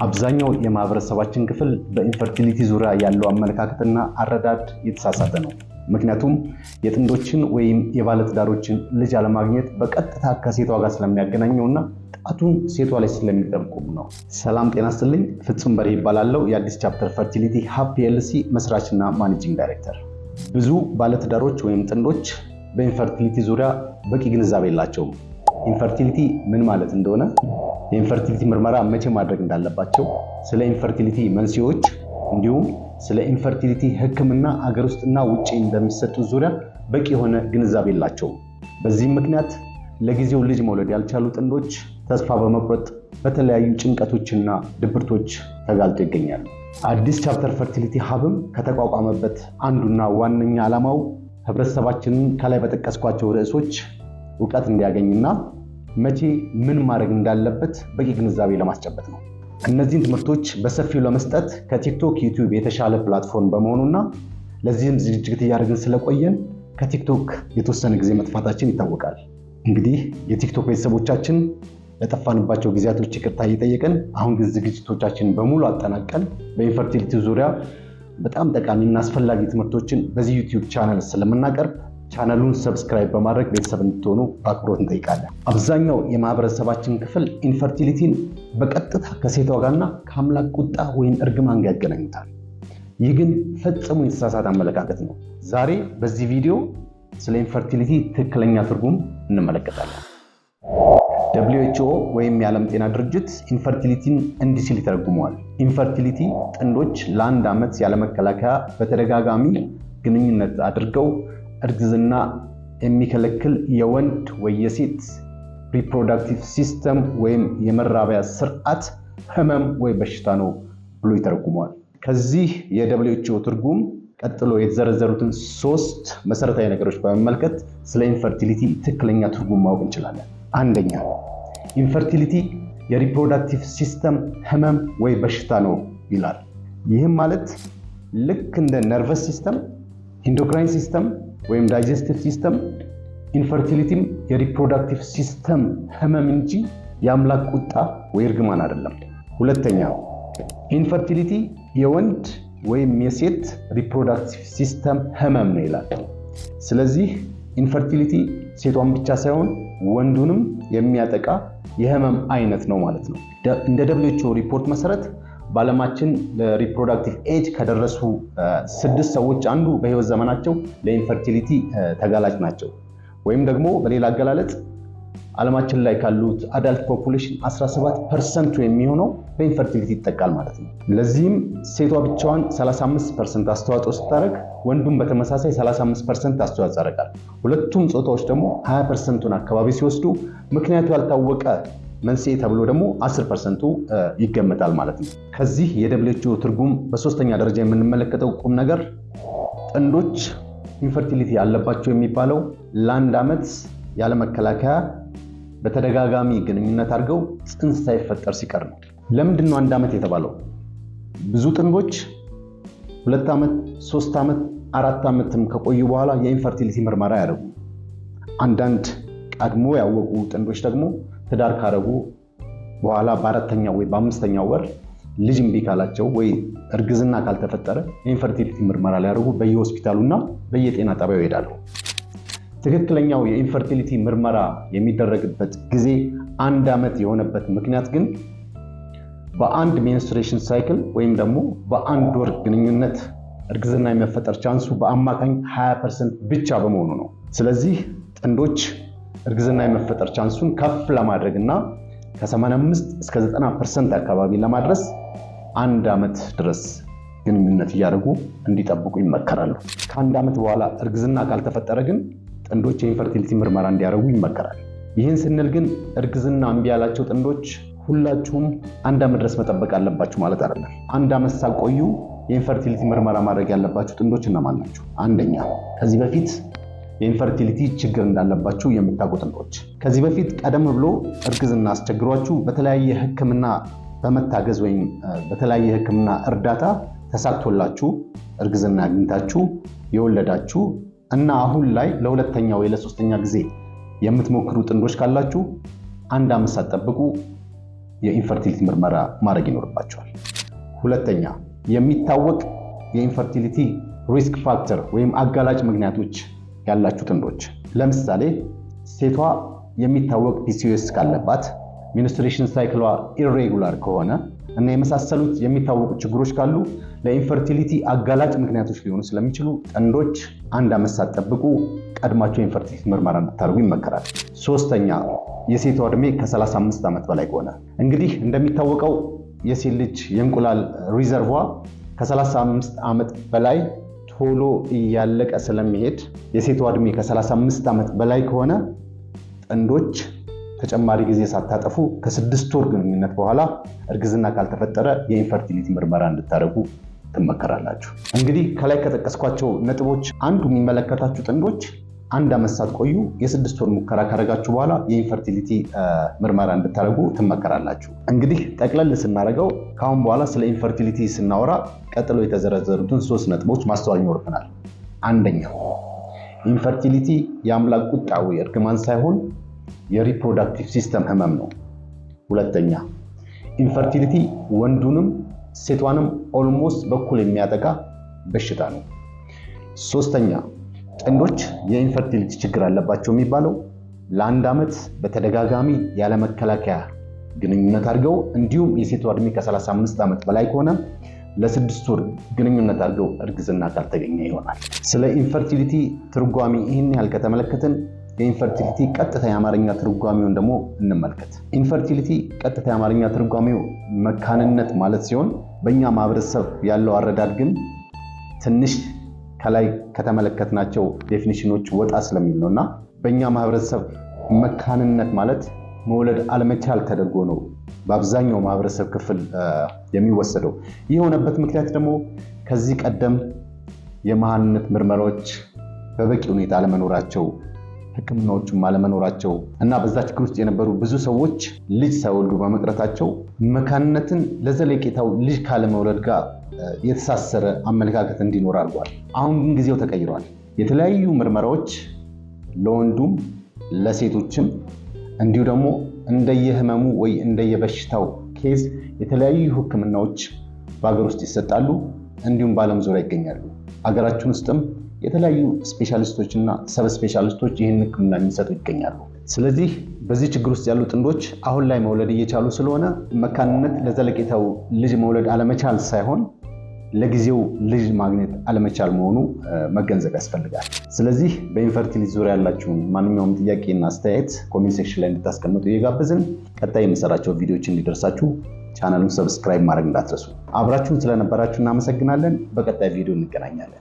አብዛኛው የማህበረሰባችን ክፍል በኢንፈርቲሊቲ ዙሪያ ያለው አመለካከትና አረዳድ የተሳሳተ ነው። ምክንያቱም የጥንዶችን ወይም የባለትዳሮችን ልጅ አለማግኘት በቀጥታ ከሴቷ ጋር ስለሚያገናኘውና ጣቱን ሴቷ ላይ ስለሚጠቁም ነው። ሰላም ጤና ይስጥልኝ። ፍጹም በርሄ ይባላለሁ። የአዲስ ቻፕተር ፈርቲሊቲ ሀብ ፒኤልሲ መስራችና ማኔጂንግ ዳይሬክተር። ብዙ ባለትዳሮች ወይም ጥንዶች በኢንፈርቲሊቲ ዙሪያ በቂ ግንዛቤ የላቸውም። ኢንፈርቲሊቲ ምን ማለት እንደሆነ፣ የኢንፈርቲሊቲ ምርመራ መቼ ማድረግ እንዳለባቸው፣ ስለ ኢንፈርቲሊቲ መንስኤዎች እንዲሁም ስለ ኢንፈርቲሊቲ ሕክምና አገር ውስጥና ውጪ እንደሚሰጡ ዙሪያ በቂ የሆነ ግንዛቤ የላቸውም። በዚህም ምክንያት ለጊዜው ልጅ መውለድ ያልቻሉ ጥንዶች ተስፋ በመቁረጥ በተለያዩ ጭንቀቶችና ድብርቶች ተጋልጠው ይገኛሉ። አዲስ ቻፕተር ፈርቲሊቲ ሀብም ከተቋቋመበት አንዱና ዋነኛ ዓላማው ህብረተሰባችንን ከላይ በጠቀስኳቸው ርዕሶች እውቀት እንዲያገኝና መቼ ምን ማድረግ እንዳለበት በቂ ግንዛቤ ለማስጨበጥ ነው። እነዚህን ትምህርቶች በሰፊው ለመስጠት ከቲክቶክ፣ ዩቲዩብ የተሻለ ፕላትፎርም በመሆኑና ለዚህም ዝግጅት እያደረግን ስለቆየን ከቲክቶክ የተወሰነ ጊዜ መጥፋታችን ይታወቃል። እንግዲህ የቲክቶክ ቤተሰቦቻችን ለጠፋንባቸው ጊዜያቶች ይቅርታ እየጠየቅን አሁን ግን ዝግጅቶቻችን በሙሉ አጠናቀን በኢንፈርቲሊቲ ዙሪያ በጣም ጠቃሚና አስፈላጊ ትምህርቶችን በዚህ ዩቲዩብ ቻናል ስለምናቀርብ ቻናሉን ሰብስክራይብ በማድረግ ቤተሰብ እንድትሆኑ በአክብሮት እንጠይቃለን። አብዛኛው የማህበረሰባችን ክፍል ኢንፈርቲሊቲን በቀጥታ ከሴቷ ጋርና ከአምላክ ቁጣ ወይም እርግማን ጋር ያገናኙታል። ይህ ግን ፈጽሞ የተሳሳተ አመለካከት ነው። ዛሬ በዚህ ቪዲዮ ስለ ኢንፈርቲሊቲ ትክክለኛ ትርጉም እንመለከታለን። WHO ወይም የዓለም ጤና ድርጅት ኢንፈርቲሊቲን እንዲህ ሲል ይተረጉመዋል። ኢንፈርቲሊቲ ጥንዶች ለአንድ ዓመት ያለመከላከያ በተደጋጋሚ ግንኙነት አድርገው እርግዝና የሚከለክል የወንድ ወይ የሴት ሪፕሮዳክቲቭ ሲስተም ወይም የመራቢያ ስርዓት ህመም ወይ በሽታ ነው ብሎ ይተረጉመዋል። ከዚህ የWHO ትርጉም ቀጥሎ የተዘረዘሩትን 3 መሰረታዊ ነገሮች በመመልከት ስለ ኢንፈርቲሊቲ ትክክለኛ ትርጉም ማወቅ እንችላለን። አንደኛ፣ ኢንፈርቲሊቲ የሪፕሮዳክቲቭ ሲስተም ህመም ወይ በሽታ ነው ይላል። ይህም ማለት ልክ እንደ ነርቨስ ሲስተም፣ ኢንዶክራይን ሲስተም ወይም ዳይጀስቲቭ ሲስተም ኢንፈርቲሊቲም የሪፕሮዳክቲቭ ሲስተም ህመም እንጂ የአምላክ ቁጣ ወይ እርግማን አይደለም። ሁለተኛ፣ ኢንፈርቲሊቲ የወንድ ወይም የሴት ሪፕሮዳክቲቭ ሲስተም ህመም ነው ይላል። ስለዚህ ኢንፈርቲሊቲ ሴቷን ብቻ ሳይሆን ወንዱንም የሚያጠቃ የህመም አይነት ነው ማለት ነው። እንደ WHO ሪፖርት መሰረት በዓለማችን ለሪፕሮዳክቲቭ ኤጅ ከደረሱ 6 ሰዎች አንዱ በህይወት ዘመናቸው ለኢንፈርቲሊቲ ተጋላጭ ናቸው። ወይም ደግሞ በሌላ አገላለጽ ዓለማችን ላይ ካሉት አዳልት ፖፑሌሽን 17% የሚሆነው በኢንፈርቲሊቲ ይጠቃል ማለት ነው። ለዚህም ሴቷ ብቻዋን 35% አስተዋጽኦ ስታደርግ ወንዱም በተመሳሳይ 35% አስተዋጽኦ ያደርጋል። ሁለቱም ጾታዎች ደግሞ 20%ን አካባቢ ሲወስዱ ምክንያቱ ያልታወቀ መንስኤ ተብሎ ደግሞ 10%ቱ ይገመታል ማለት ነው። ከዚህ የWHO ትርጉም በሶስተኛ ደረጃ የምንመለከተው ቁም ነገር ጥንዶች ኢንፈርቲሊቲ ያለባቸው የሚባለው ለአንድ ዓመት ያለመከላከያ በተደጋጋሚ ግንኙነት አድርገው ጽንስ ሳይፈጠር ሲቀር ነው። ለምንድን ነው 1 ዓመት የተባለው? ብዙ ጥንዶች 2 ዓመት፣ 3 ዓመት፣ 4 ዓመትም ከቆዩ በኋላ የኢንፈርቲሊቲ ምርመራ ያደርጉ። አንዳንድ ቀድሞ ያወቁ ጥንዶች ደግሞ ትዳር ካረጉ በኋላ በ4ኛው ወይ በ5ኛው ወር ልጅ እምቢ ካላቸው ወይ እርግዝና ካልተፈጠረ የኢንፈርቲሊቲ ምርመራ ሊያደርጉ በየሆስፒታሉና በየጤና ጣቢያው ይሄዳሉ። ትክክለኛው የኢንፈርቲሊቲ ምርመራ የሚደረግበት ጊዜ 1 ዓመት የሆነበት ምክንያት ግን በአንድ ሜንስትሬሽን ሳይክል ወይም ደግሞ በአንድ ወር ግንኙነት እርግዝና የመፈጠር ቻንሱ በአማካኝ 20% ብቻ በመሆኑ ነው። ስለዚህ ጥንዶች እርግዝና የመፈጠር ቻንሱን ከፍ ለማድረግ እና ከ85 እስከ 90% አካባቢ ለማድረስ 1 ዓመት ድረስ ግንኙነት እያደረጉ እንዲጠብቁ ይመከራሉ። ከ1 ዓመት በኋላ እርግዝና ካልተፈጠረ ግን ጥንዶች የኢንፈርቲሊቲ ምርመራ እንዲያደርጉ ይመከራል። ይህን ስንል ግን እርግዝና እምቢ ያላቸው ጥንዶች ሁላችሁም 1 ዓመት ድረስ መጠበቅ አለባችሁ ማለት አይደለም። 1 ዓመት ሳትቆዩ የኢንፈርቲሊቲ ምርመራ ማድረግ ያለባችሁ ጥንዶች እነማን ናቸው? አንደኛ፣ ከዚህ በፊት የኢንፈርቲሊቲ ችግር እንዳለባችሁ የምታውቁ ጥንዶች፣ ከዚህ በፊት ቀደም ብሎ እርግዝና አስቸግሯችሁ በተለያየ ሕክምና በመታገዝ ወይም በተለያየ ሕክምና እርዳታ ተሳክቶላችሁ እርግዝና አግኝታችሁ የወለዳችሁ እና አሁን ላይ ለሁለተኛ ወይ ለሶስተኛ ጊዜ የምትሞክሩ ጥንዶች ካላችሁ 1 ዓመት ሳትጠብቁ የኢንፈርቲሊቲ ምርመራ ማድረግ ይኖርባቸዋል። ሁለተኛ፣ የሚታወቅ የኢንፈርቲሊቲ ሪስክ ፋክተር ወይም አጋላጭ ምክንያቶች ያላችሁ ጥንዶች፣ ለምሳሌ ሴቷ የሚታወቅ PCOS ካለባት፣ ሚኒስትሬሽን ሳይክሏ ኢሬጉላር ከሆነ እና የመሳሰሉት የሚታወቁ ችግሮች ካሉ ለኢንፈርቲሊቲ አጋላጭ ምክንያቶች ሊሆኑ ስለሚችሉ ጥንዶች 1 ዓመት ሳትጠብቁ ቀድማቸው የኢንፈርቲሊቲ ምርመራ እንድታደርጉ ይመከራል። ሶስተኛ፣ የሴቷ ዕድሜ ከ35 ዓመት በላይ ከሆነ። እንግዲህ እንደሚታወቀው የሴት ልጅ የእንቁላል ሪዘርቫ ከ35 ዓመት በላይ ቶሎ እያለቀ ስለሚሄድ የሴቷ ዕድሜ ከ35 ዓመት በላይ ከሆነ ጥንዶች ተጨማሪ ጊዜ ሳታጠፉ ከ6 ወር ግንኙነት በኋላ እርግዝና ካልተፈጠረ የኢንፈርቲሊቲ ምርመራ እንድታደርጉ ትመከራላችሁ። እንግዲህ ከላይ ከጠቀስኳቸው ነጥቦች አንዱ የሚመለከታችሁ ጥንዶች 1 ዓመት ሳትቆዩ የ6 ወር ሙከራ ካደረጋችሁ በኋላ የኢንፈርቲሊቲ ምርመራ እንድታደርጉ ትመከራላችሁ። እንግዲህ ጠቅለል ስናደርገው ከአሁን በኋላ ስለ ኢንፈርቲሊቲ ስናወራ ቀጥሎ የተዘረዘሩትን 3 ነጥቦች ማስተዋል ይኖርብናል። አንደኛው፣ ኢንፈርቲሊቲ የአምላክ ቁጣ ወይ እርግማን ሳይሆን የሪፕሮዳክቲቭ ሲስተም ህመም ነው። ሁለተኛ፣ ኢንፈርቲሊቲ ወንዱንም ሴቷንም ኦልሞስት በኩል የሚያጠቃ በሽታ ነው። ሶስተኛ፣ ጥንዶች የኢንፈርቲሊቲ ችግር አለባቸው የሚባለው ለ1 ዓመት በተደጋጋሚ ያለመከላከያ ግንኙነት አድርገው እንዲሁም የሴቷ ዕድሜ ከ35 ዓመት በላይ ከሆነ ለ6 ወር ግንኙነት አድርገው እርግዝና ካልተገኘ ይሆናል። ስለ ኢንፈርቲሊቲ ትርጓሜ ይህን ያህል ከተመለከትን የኢንፈርቲሊቲ ቀጥታ የአማርኛ ትርጓሜውን ደግሞ እንመልከት። ኢንፈርቲሊቲ ቀጥታ የአማርኛ ትርጓሜው መካንነት ማለት ሲሆን በእኛ ማህበረሰብ ያለው አረዳድ ግን ትንሽ ከላይ ከተመለከትናቸው ዴፊኒሽኖች ወጣ ስለሚል ነውና በእኛ ማህበረሰብ መካንነት ማለት መውለድ አለመቻል ተደርጎ ነው በአብዛኛው ማህበረሰብ ክፍል የሚወሰደው። ይህ የሆነበት ምክንያት ደግሞ ከዚህ ቀደም የመሃንነት ምርመራዎች በበቂ ሁኔታ አለመኖራቸው፣ ሕክምናዎችም አለመኖራቸው እና በዛ ችግር ውስጥ የነበሩ ብዙ ሰዎች ልጅ ሳይወልዱ በመቅረታቸው መካንነትን ለዘለቄታው ልጅ ካለመውለድ ጋር የተሳሰረ አመለካከት እንዲኖር አድርጓል። አሁን ግን ጊዜው ተቀይሯል። የተለያዩ ምርመራዎች ለወንዱም ለሴቶችም እንዲሁ ደግሞ እንደየህመሙ ወይ እንደየበሽታው ኬዝ የተለያዩ ሕክምናዎች በሀገር ውስጥ ይሰጣሉ፣ እንዲሁም በዓለም ዙሪያ ይገኛሉ። ሀገራችን ውስጥም የተለያዩ ስፔሻሊስቶች እና ሰብ ስፔሻሊስቶች ይህን ሕክምና የሚሰጡ ይገኛሉ። ስለዚህ በዚህ ችግር ውስጥ ያሉ ጥንዶች አሁን ላይ መውለድ እየቻሉ ስለሆነ መካንነት ለዘለቄታው ልጅ መውለድ አለመቻል ሳይሆን ለጊዜው ልጅ ማግኘት አለመቻል መሆኑ መገንዘብ ያስፈልጋል። ስለዚህ በኢንፈርቲሊቲ ዙሪያ ያላችሁን ማንኛውም ጥያቄና አስተያየት ኮሜንት ሴክሽን ላይ እንድታስቀምጡ እየጋበዝን ቀጣይ የምሰራቸው ቪዲዮዎች እንዲደርሳችሁ ቻናሉን ሰብስክራይብ ማድረግ እንዳትረሱ። አብራችሁን ስለነበራችሁ እናመሰግናለን። በቀጣይ ቪዲዮ እንገናኛለን።